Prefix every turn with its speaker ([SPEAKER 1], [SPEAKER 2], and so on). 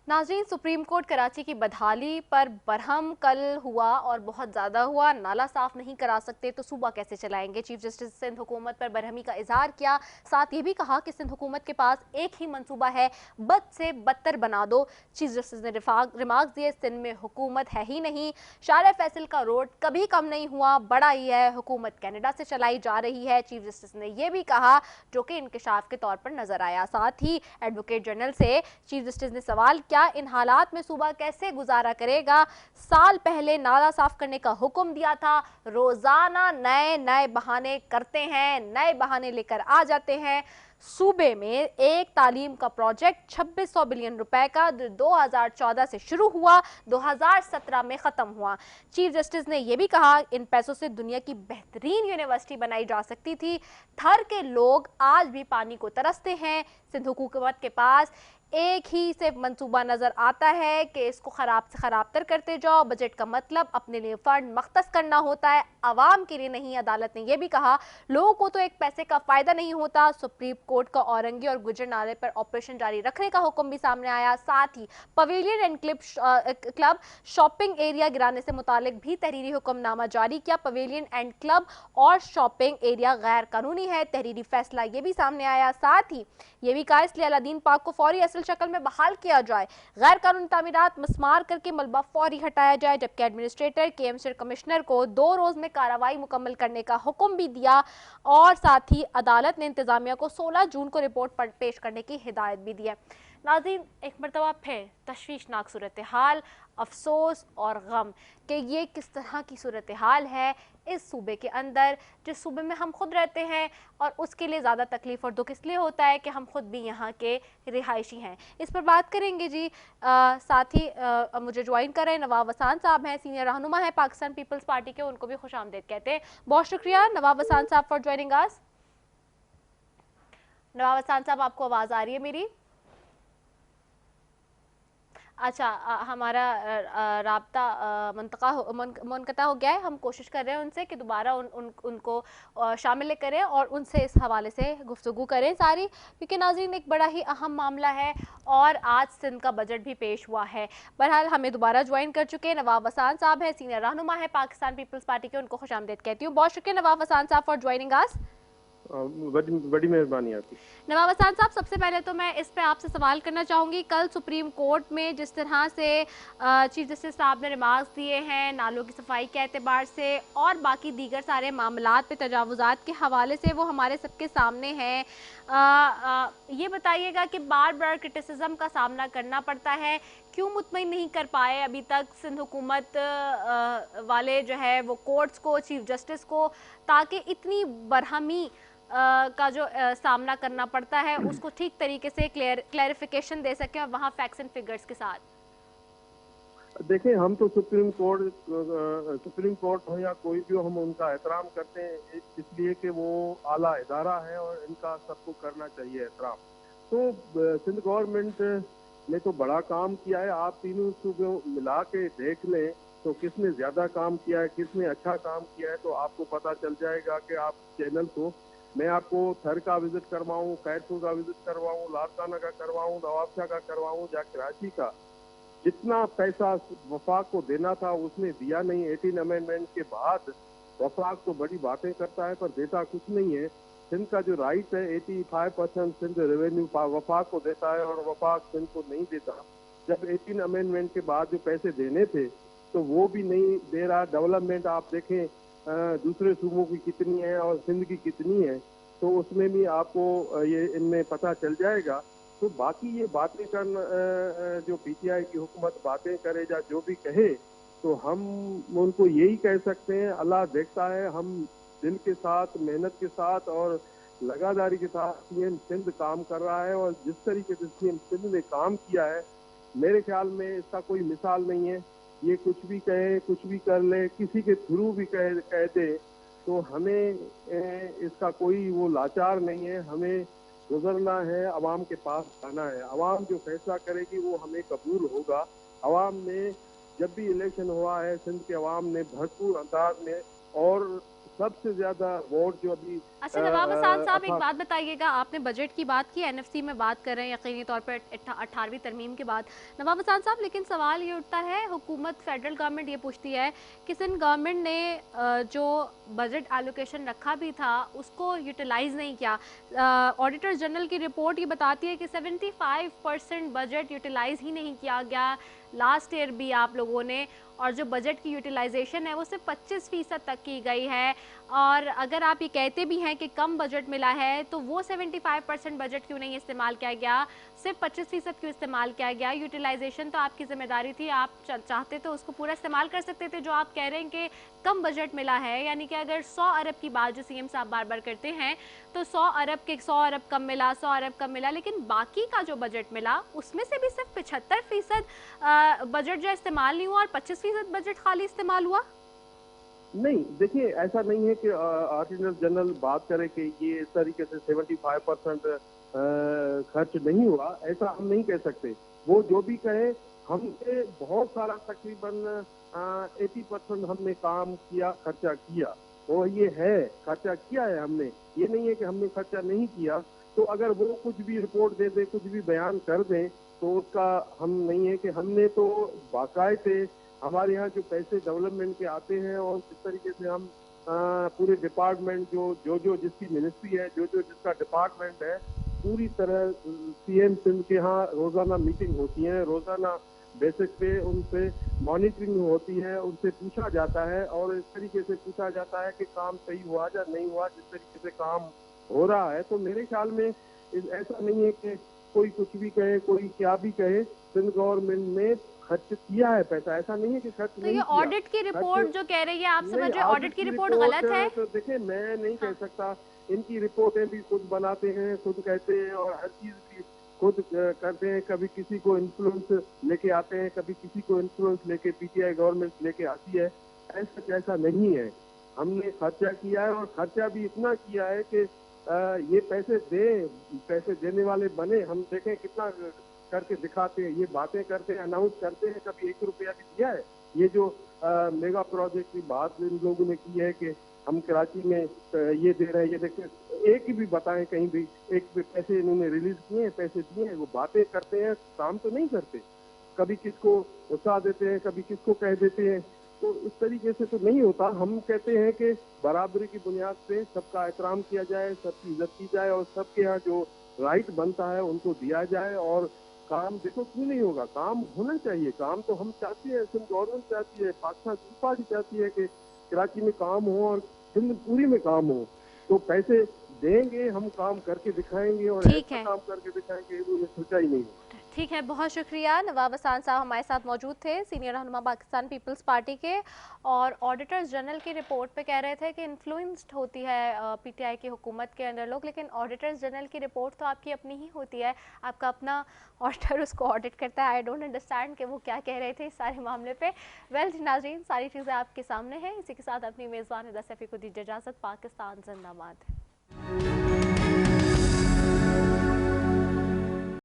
[SPEAKER 1] नाज़रीन, supreme court Karachi की बदहाली पर बरहम कल हुआ और बहुत ज़्यादा हुआ। नाला साफ नहीं करा सकते तो सूबा कैसे चलाएंगे? चीफ जस्टिस सिंध हुकूमत पर बरहमी का इजहार किया। साथ ये भी कहा कि सिंध हुकूमत के पास एक ही मंसूबा है, बद से बदतर बना दो। चीफ जस्टिस ने रिमार्क दिए, सिंध में हुकूमत है ही नहीं। शार फैसल का रोड कभी कम नहीं हुआ, बड़ा ही है। हुकूमत कनाडा से चलाई जा रही है। चीफ जस्टिस ने यह भी कहा, जो कि इंकशाफ के तौर पर नजर आया। साथ ही एडवोकेट जनरल से चीफ जस्टिस ने सवाल किया, इन हालात में सूबा कैसे गुजारा करेगा? साल पहले नाला साफ करने का हुक्म दिया था, रोजाना नए नए बहाने करते हैं, नए बहाने लेकर आ जाते हैं। सूबे में एक तालीम का प्रोजेक्ट 2600 बिलियन रुपए का 2014 से शुरू हुआ, 2017 में खत्म हुआ। चीफ जस्टिस ने यह भी कहा, इन पैसों से दुनिया की बेहतरीन यूनिवर्सिटी बनाई जा सकती थी। थर के लोग आज भी पानी को तरसते हैं। सिंध हुकूमत के पास एक ही से मंसूबा नजर आता है कि इसको खराब से खराब तर करते जाओ। बजट का मतलब अपने लिए फंड मख्तस करना होता है, आवाम के लिए नहीं। अदालत ने यह भी कहा, लोगों को तो एक पैसे का फायदा नहीं होता। सुप्रीम कोर्ट का औरंगी और गुजर नाले पर ऑपरेशन जारी रखने का हुक्म भी सामने आया। साथ ही pavilion and club shopping area गिराने से मुतालिक भी तहरीरी हुक्मनामा जारी किया। पवेलियन एंड क्लब और शॉपिंग एरिया गैर कानूनी है, तहरीरी फैसला यह भी सामने आया। साथ ही यह भी कहा, इसलिए अलादीन पार्क को फौरी असल शक्ल में बहाल किया जाए, गैर कानूनी तामीरात मस्मार करके मलबा फौरी हटाया जाए। जबकि एडमिनिस्ट्रेटर केएमसी कमिश्नर को 2 रोज में कार्रवाई मुकम्मल करने का हुक्म भी दिया। और साथ ही अदालत ने इंतजामिया को 16 जून को रिपोर्ट पेश करने की हिदायत भी दी है। नाज़रीन, एक मरतबा फिर तशवीशनाक सूरत हाल, अफसोस और गम कि ये किस तरह की सूरत हाल है इस सूबे के अंदर, जिस सूबे में हम खुद रहते हैं। और उसके लिए ज़्यादा तकलीफ़ और दुख इसलिए होता है कि हम खुद भी यहाँ के रिहायशी हैं। इस पर बात करेंगे जी। साथ ही मुझे ज्वाइन कर रहे हैं नवाब वसान साहब हैं, सीनियर रहनुमा है पाकिस्तान पीपल्स पार्टी के, उनको भी खुश आमदेद कहते हैं। बहुत शुक्रिया नवाब वसान साहब फॉर ज्वाइनिंग अस। नवाब वसान साहब, आपको आवाज़ आ रही है मेरी? अच्छा, हमारा राब्ता मुनक़ता हो गया है। हम कोशिश कर रहे हैं उनसे कि दोबारा उनको शामिल करें और उनसे इस हवाले से गुफ्तगू करें सारी, क्योंकि नाज़रीन एक बड़ा ही अहम मामला है और आज सिंध का बजट भी पेश हुआ है। बहरहाल हमें दोबारा ज्वाइन कर चुके हैं नवाब वसान साहब हैं, सीनियर रहनुमा है पाकिस्तान पीपल्स पार्टी के, उनको खुशामदीद कहती हूँ। बहुत शुक्रिया नवाब वसान साहब फॉर ज्वाइनिंग अस।
[SPEAKER 2] बड़ी मेहरबानी आपकी।
[SPEAKER 1] नवाब वसान साहब, सबसे पहले तो मैं इस पे आपसे सवाल करना चाहूँगी, कल सुप्रीम कोर्ट में जिस तरह से चीफ जस्टिस साहब ने रिमार्क्स दिए हैं नालों की सफाई के एतबार से और बाकी दीगर सारे मामलात पे तजावुज़ात के हवाले से, वो हमारे सबके सामने हैं। ये बताइएगा कि बार बार क्रिटिसिज्म का सामना करना पड़ता है, क्यों मुतमईन नहीं कर पाए अभी तक सिंध हुकूमत वाले जो है वो कोर्ट्स को, चीफ जस्टिस को, ताकि इतनी बरहमी का जो सामना करना पड़ता है उसको ठीक तरीके से क्लैरिफिकेशन दे सकें और वहाँ फैक्ट्स एंड फिगर्स के साथ।
[SPEAKER 2] देखें, हम तो सुप्रीम कोर्ट हो या कोई भी हो, हम उनका एहतराम करते हैं इसलिए कि वो आला इदारा है और इनका सबको करना चाहिए एहतराम। तो सिंध गवर्नमेंट ने तो बड़ा काम किया है। आप तीनों सूबों मिला के देख लें तो किसने ज्यादा काम किया है, किसने अच्छा काम किया है, तो आपको पता चल जाएगा कि आप चैनल को, मैं आपको थर का विजिट करवाऊं, कैरपुर का विजिट करवाऊं, लाड़काना का करवाऊं, नवाबशाह का करवाऊं या कराची का, जितना पैसा वफाक को देना था उसने दिया नहीं। 18 अमेंडमेंट के बाद वफाक तो बड़ी बातें करता है पर देता कुछ नहीं है। सिंध का जो राइट है 85% सिंध रेवेन्यू वफाक को देता है और वफाक सिंध को नहीं देता। जब 18 अमेंडमेंट के बाद जो पैसे देने थे तो वो भी नहीं दे रहा। डेवलपमेंट आप देखें दूसरे सूबों की कितनी है और सिंध की कितनी है, तो उसमें भी आपको ये इनमें पता चल जाएगा। तो बाकी ये बातें करना, जो पीटीआई की हुकूमत बातें करे या जो भी कहे, तो हम उनको यही कह सकते हैं, अल्लाह देखता है। हम दिल के साथ, मेहनत के साथ और लगातारी के साथ सीएम सिंध काम कर रहा है और जिस तरीके से सीएम सिंध ने काम किया है, मेरे ख्याल में इसका कोई मिसाल नहीं है। ये कुछ भी कहे, कुछ भी कर ले, किसी के थ्रू भी कह दे, तो हमें इसका कोई वो लाचार नहीं है। हमें गुजरना है, अवाम के पास आना है। अवाम जो फैसला करेगी वो हमें कबूल होगा। अवाम ने जब भी इलेक्शन हुआ है, सिंध के अवाम ने भरपूर अंदाज में और सबसे ज्यादा वोट जो अभी
[SPEAKER 1] अच्छा नवाब हसन साहब, एक बात बताइएगा, आपने बजट की बात की, एनएफसी में बात कर रहे हैं यकीनी तौर पर 18वीं तरमीम के बाद। नवाब हसन साहब, लेकिन सवाल ये उठता है, हुकूमत फेडरल गवर्नमेंट ये पूछती है कि सिंध गवर्नमेंट ने जो बजट एलोकेशन रखा भी था उसको यूटिलाइज नहीं किया। ऑडिटर जनरल की रिपोर्ट ये बताती है कि 75% बजट यूटिलाइज ही नहीं किया गया लास्ट ईयर भी आप लोगों ने, और जो बजट की यूटिलाइजेशन है वो सिर्फ 25% तक की गई है। और अगर आप ये कहते भी हैं कि कम बजट मिला है तो वो 75% बजट क्यों नहीं इस्तेमाल किया गया, सिर्फ 25% क्यों इस्तेमाल किया गया? यूटिलाइजेशन तो आपकी जिम्मेदारी थी, आप चाहते तो उसको पूरा इस्तेमाल कर सकते थे। जो आप कह रहे हैं कि कम बजट मिला है, यानी कि अगर 100 अरब की बात जो सीएम साहब बार बार करते हैं, तो 100 अरब कम मिला, 100 अरब कम मिला, लेकिन बाकी का जो बजट मिला उसमें से भी सिर्फ 75% बजट जो इस्तेमाल नहीं हुआ और 25% बजट खाली इस्तेमाल हुआ।
[SPEAKER 2] नहीं, देखिए ऐसा नहीं है कि ऑडिटर जनरल बात करे कि ये इस तरीके से 75% खर्च नहीं हुआ, ऐसा हम नहीं कह सकते। वो जो भी कहे, हमने बहुत सारा तकरीबन 80% हमने काम किया, खर्चा किया, वो ये है, खर्चा किया है हमने, ये नहीं है कि हमने खर्चा नहीं किया। तो अगर वो कुछ भी रिपोर्ट दे दे, कुछ भी बयान कर दें, तो उसका हम नहीं है कि हमने तो बाकायदे हमारे यहाँ जो पैसे डेवलपमेंट के आते हैं और जिस तरीके से हम पूरे डिपार्टमेंट जो जिसकी मिनिस्ट्री है, जो जिसका डिपार्टमेंट है, पूरी तरह सीएम सिंध के यहाँ रोजाना मीटिंग होती है, रोजाना बेसिस पे उनसे मॉनिटरिंग होती है, उनसे पूछा जाता है और इस तरीके से पूछा जाता है कि काम सही हुआ या नहीं हुआ। जिस तरीके से काम हो रहा है, तो मेरे ख्याल में ऐसा नहीं है कि कोई कुछ भी कहे, कोई क्या भी कहे, सिंध गवर्नमेंट ने खर्च किया है पैसा, ऐसा नहीं है कि खर्च
[SPEAKER 1] तो
[SPEAKER 2] नहीं
[SPEAKER 1] ये
[SPEAKER 2] किया।
[SPEAKER 1] ऑडिट की रिपोर्ट जो कह रही है, आप समझ रहे ऑडिट की रिपोर्ट गलत है?
[SPEAKER 2] तो देखिए, मैं नहीं कह सकता, इनकी रिपोर्टें भी खुद बनाते हैं, खुद कहते हैं और हर चीज भी खुद करते हैं। कभी किसी को इन्फ्लुएंस लेके आते हैं, कभी किसी को इन्फ्लुएंस लेके पीटीआई गवर्नमेंट लेके आती है, ऐसा नहीं है। हमने खर्चा किया है और खर्चा भी इतना किया है कि ये पैसे देने वाले बने, हम देखें कितना करके दिखाते हैं, ये बातें करते हैं, अनाउंस करते हैं, कभी 1 रुपया भी दिया है? ये जो मेगा प्रोजेक्ट की बात इन लोगों ने की है कि हम कराची में ये दे रहे हैं, ये देखिए, एक भी बताएं कहीं भी एक भी पैसे इन्होंने रिलीज किए हैं, पैसे दिए हैं? वो बातें करते हैं, काम तो नहीं करते। कभी किसको उत्साह देते हैं, कभी किसको कह देते हैं, तो इस तरीके से तो नहीं होता। हम कहते हैं कि बराबरी की बुनियाद पे सबका एहतराम किया जाए, सबकी इज्जत की जाए और सबके यहाँ जो राइट बनता है उनको दिया जाए। और काम देखो क्यों नहीं होगा, काम होना चाहिए। काम तो हम चाहते हैं, सिंध गवर्नमेंट चाहती है, पाकिस्तान पीपल्स पार्टी चाहती है कि कराची में काम हो और सिंध पूरी में काम हो। तो पैसे देंगे, हम काम करके दिखाएंगे और ऐसा काम करके दिखाएंगे, वो सोचा ही नहीं।
[SPEAKER 1] ठीक है, बहुत शुक्रिया। नवाब हसन साहब हमारे साथ मौजूद थे, सीनियर रहनुमा पाकिस्तान पीपल्स पार्टी के, और ऑडिटर्स जनरल की रिपोर्ट पे कह रहे थे कि इन्फ्लुएंस्ड होती है पीटीआई की हुकूमत के अंदर लोग, लेकिन ऑडिटर्स जनरल की रिपोर्ट तो आपकी अपनी ही होती है, आपका अपना ऑडिटर उसको ऑडिट करता है। आई डोंट अंडरस्टैंड कि वो क्या कह रहे थे इस सारे मामले पे। वेल नाज़रीन, सारी चीज़ें आपके सामने हैं। इसी के साथ अपनी मेज़बान निदा सैफी को दीजिए इजाज़त। पाकिस्तान जिंदाबाद।